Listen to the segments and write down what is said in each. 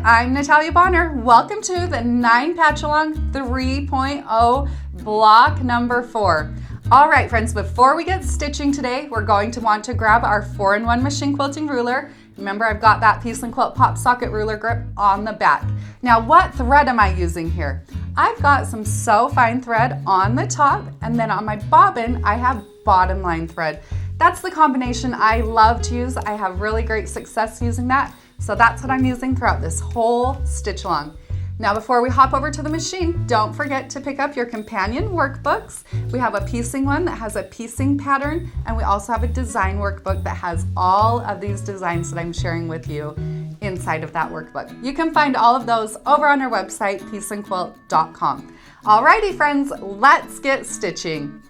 I'm Natalia Bonner. Welcome to the 9 Patchalong 3.0 block number 4. All right, friends, before we get stitching today, we're going to want to grab our 4-in-1 machine quilting ruler. Remember, I've got that Piece and Quilt pop socket ruler grip on the back. Now, what thread am I using here? I've got some sew fine thread on the top, and then on my bobbin, I have bottom line thread. That's the combination I love to use. I have really great success using that. So that's what I'm using throughout this whole stitch along. Now before we hop over to the machine, don't forget to pick up your companion workbooks. We have a piecing one that has a piecing pattern, and we also have a design workbook that has all of these designs that I'm sharing with you inside of that workbook. You can find all of those over on our website, pieceandquilt.com. Alrighty friends, let's get stitching.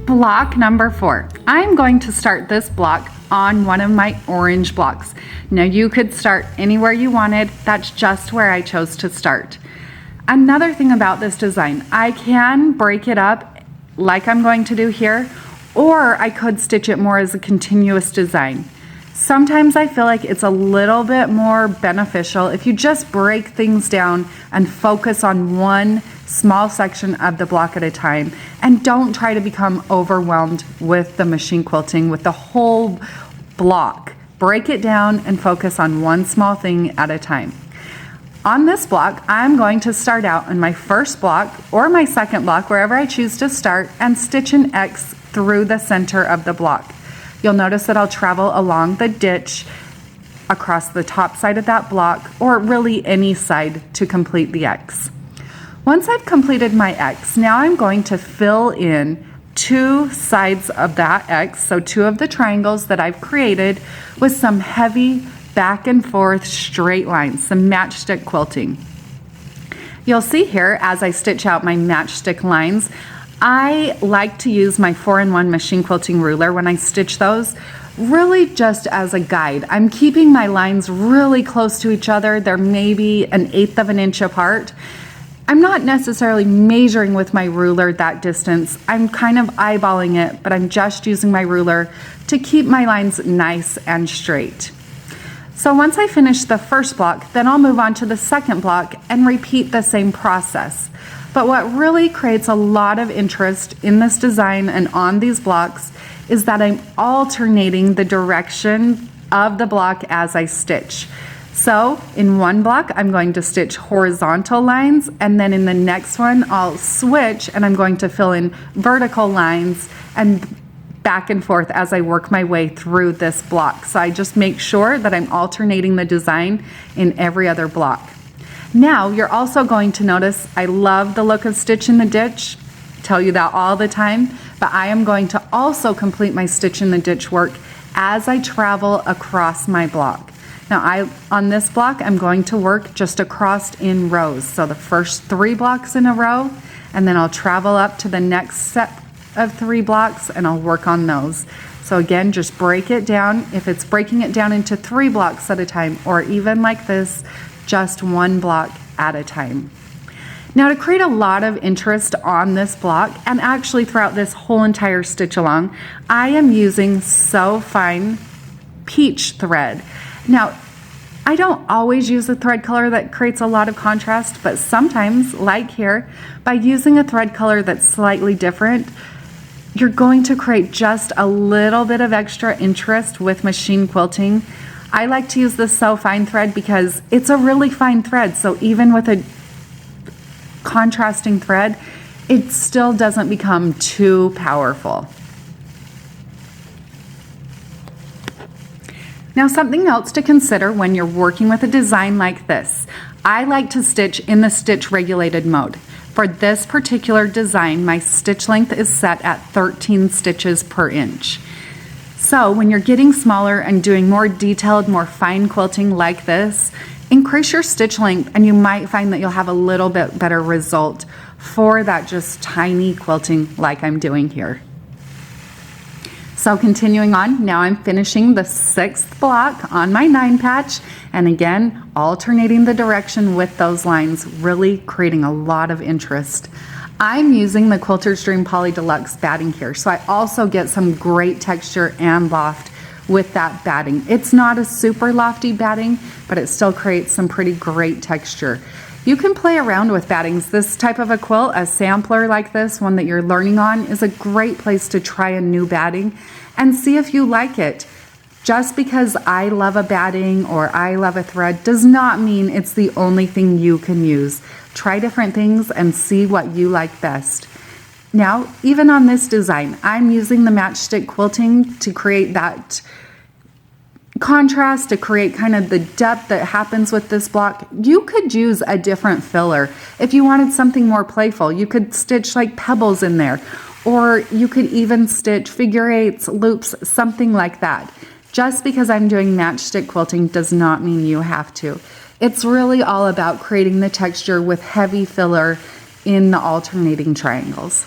Block number 4. I'm going to start this block on one of my orange blocks. Now you could start anywhere you wanted. That's just where I chose to start. Another thing about this design, I can break it up like I'm going to do here, or I could stitch it more as a continuous design. Sometimes I feel like it's a little bit more beneficial if you just break things down and focus on one small section of the block at a time, and don't try to become overwhelmed with the machine quilting with the whole block. Break it down and focus on one small thing at a time. On this block, I'm going to start out in my first block or my second block, wherever I choose to start, and stitch an X through the center of the block. You'll notice that I'll travel along the ditch across the top side of that block, or really any side, to complete the X. Once I've completed my X, now I'm going to fill in 2 sides of that X, so 2 of the triangles that I've created, with some heavy back and forth straight lines, some matchstick quilting. You'll see here as I stitch out my matchstick lines, I like to use my 4-in-1 machine quilting ruler when I stitch those, really just as a guide. I'm keeping my lines really close to each other. They're maybe 1/8 of an inch apart. I'm not necessarily measuring with my ruler that distance. I'm kind of eyeballing it, but I'm just using my ruler to keep my lines nice and straight. So once I finish the first block, then I'll move on to the second block and repeat the same process. But what really creates a lot of interest in this design and on these blocks is that I'm alternating the direction of the block as I stitch. So in one block, I'm going to stitch horizontal lines, and then in the next one, I'll switch and I'm going to fill in vertical lines and back and forth as I work my way through this block. So I just make sure that I'm alternating the design in every other block. Now you're also going to notice I love the look of Stitch in the Ditch. Tell you that all the time, but I am going to also complete my Stitch in the Ditch work as I travel across my block. Now on this block, I'm going to work just across in rows. So the first 3 blocks in a row, and then I'll travel up to the next set of 3 blocks and I'll work on those. So again, just break it down. If it's breaking it down into 3 blocks at a time, or even like this, just 1 block at a time. Now to create a lot of interest on this block, and actually throughout this whole entire stitch along, I am using Sew Fine peach thread. Now, I don't always use a thread color that creates a lot of contrast, but sometimes, like here, by using a thread color that's slightly different, you're going to create just a little bit of extra interest with machine quilting. I like to use the Sew Fine thread because it's a really fine thread, so even with a contrasting thread, it still doesn't become too powerful. Now something else to consider when you're working with a design like this, I like to stitch in the stitch regulated mode. For this particular design, my stitch length is set at 13 stitches per inch. So when you're getting smaller and doing more detailed, more fine quilting like this, increase your stitch length and you might find that you'll have a little bit better result for that just tiny quilting like I'm doing here. So continuing on, now I'm finishing the 6th block on my 9 patch, and again, alternating the direction with those lines, really creating a lot of interest. I'm using the Quilters Dream Poly Deluxe batting here, so I also get some great texture and loft with that batting. It's not a super lofty batting, but it still creates some pretty great texture. You can play around with battings. This type of a quilt, a sampler like this, one that you're learning on, is a great place to try a new batting and see if you like it. Just because I love a batting or I love a thread does not mean it's the only thing you can use. Try different things and see what you like best. Now, even on this design, I'm using the matchstick quilting to create that contrast, to create kind of the depth that happens with this block. You could use a different filler. If you wanted something more playful, you could stitch like pebbles in there, or you could even stitch figure eights, loops, something like that. Just because I'm doing matchstick quilting does not mean you have to. It's really all about creating the texture with heavy filler in the alternating triangles.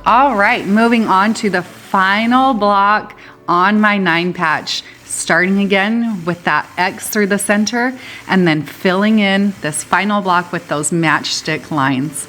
All right, moving on to the final block on my 9 patch. Starting again with that X through the center and then filling in this final block with those matchstick lines.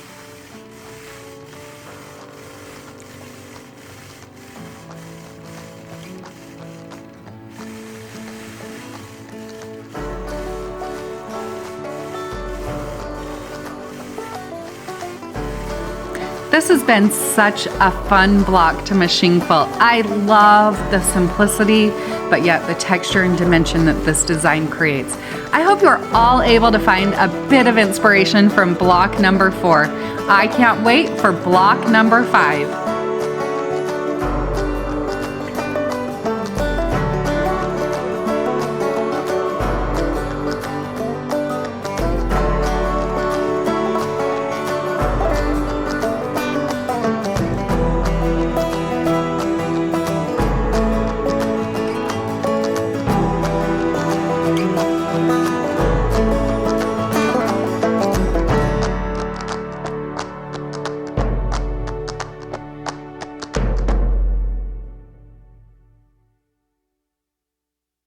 This has been such a fun block to machine quilt. I love the simplicity, but yet the texture and dimension that this design creates. I hope you're all able to find a bit of inspiration from block number 4. I can't wait for block number 5.